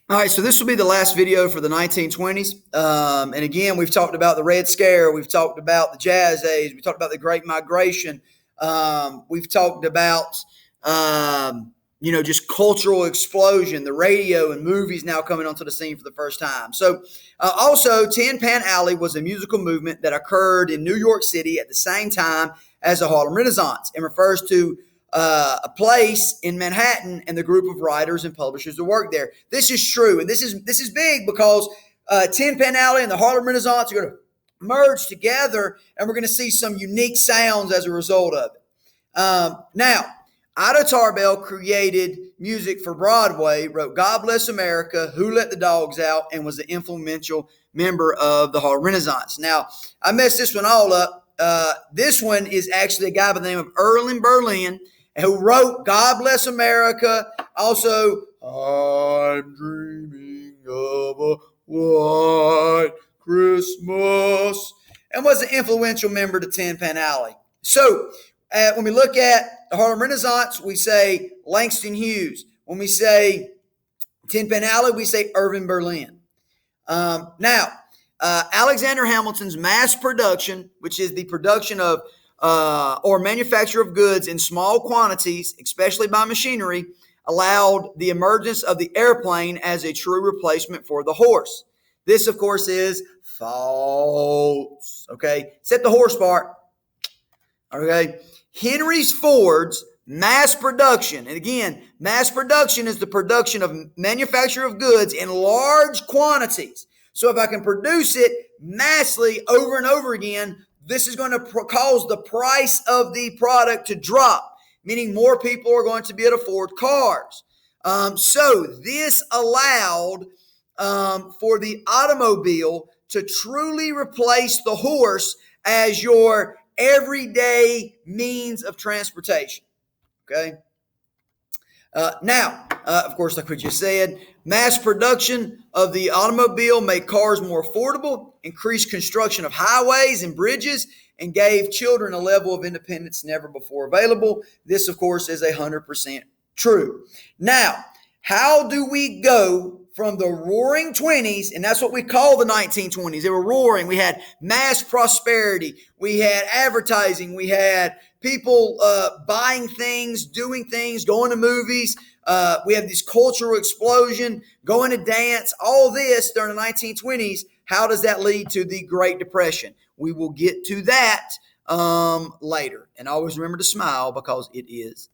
All right, so this will be the last video for the 1920s. And again, we've talked about the Red Scare, we've talked about the Jazz Age, we talked about the Great Migration, we've talked about just cultural explosion, the radio and movies now coming onto the scene for the first time. So, also, Tin Pan Alley was a musical movement that occurred in New York City at the same time as the Harlem Renaissance and refers to a place in Manhattan and the group of writers and publishers that work there. This is true, and this is big because Tin Pan Alley and the Harlem Renaissance are going to merge together, and we're going to see some unique sounds as a result of it. Now, Ida Tarbell created music for Broadway, wrote "God Bless America," "Who Let the Dogs Out," and was an influential member of the Harlem Renaissance. Now, I messed this one all up. This one is actually a guy by the name of Irving Berlin, who wrote "God Bless America." Also, I'm dreaming of a white Christmas, and was an influential member to Tin Pan Alley. So, when we look at the Harlem Renaissance, we say Langston Hughes. When we say Tin Pan Alley, we say Irving Berlin. Now, Alexander Hamilton's mass production, which is the production of or manufacture of goods in small quantities, especially by machinery, allowed the emergence of the airplane as a true replacement for the horse. This, of course, is false. Okay, except the horse part. Okay, Henry Ford's mass production, and again, mass production is the production of manufacture of goods in large quantities. So if I can produce it massively over and over again, this is going to cause the price of the product to drop, meaning more people are going to be able to afford cars. So this allowed for the automobile to truly replace the horse as your everyday means of transportation. Okay. Now, of course, like we just said, mass production of the automobile made cars more affordable, increased construction of highways and bridges, and gave children a level of independence never before available. This, of course, is 100% true. Now, how do we go from the roaring 20s, and that's what we call the 1920s. They were roaring. We had mass prosperity. We had advertising. We had people buying things, doing things, going to movies. We have this cultural explosion, going to dance, all this during the 1920s. How does that lead to the Great Depression? We will get to that later. And always remember to smile because it is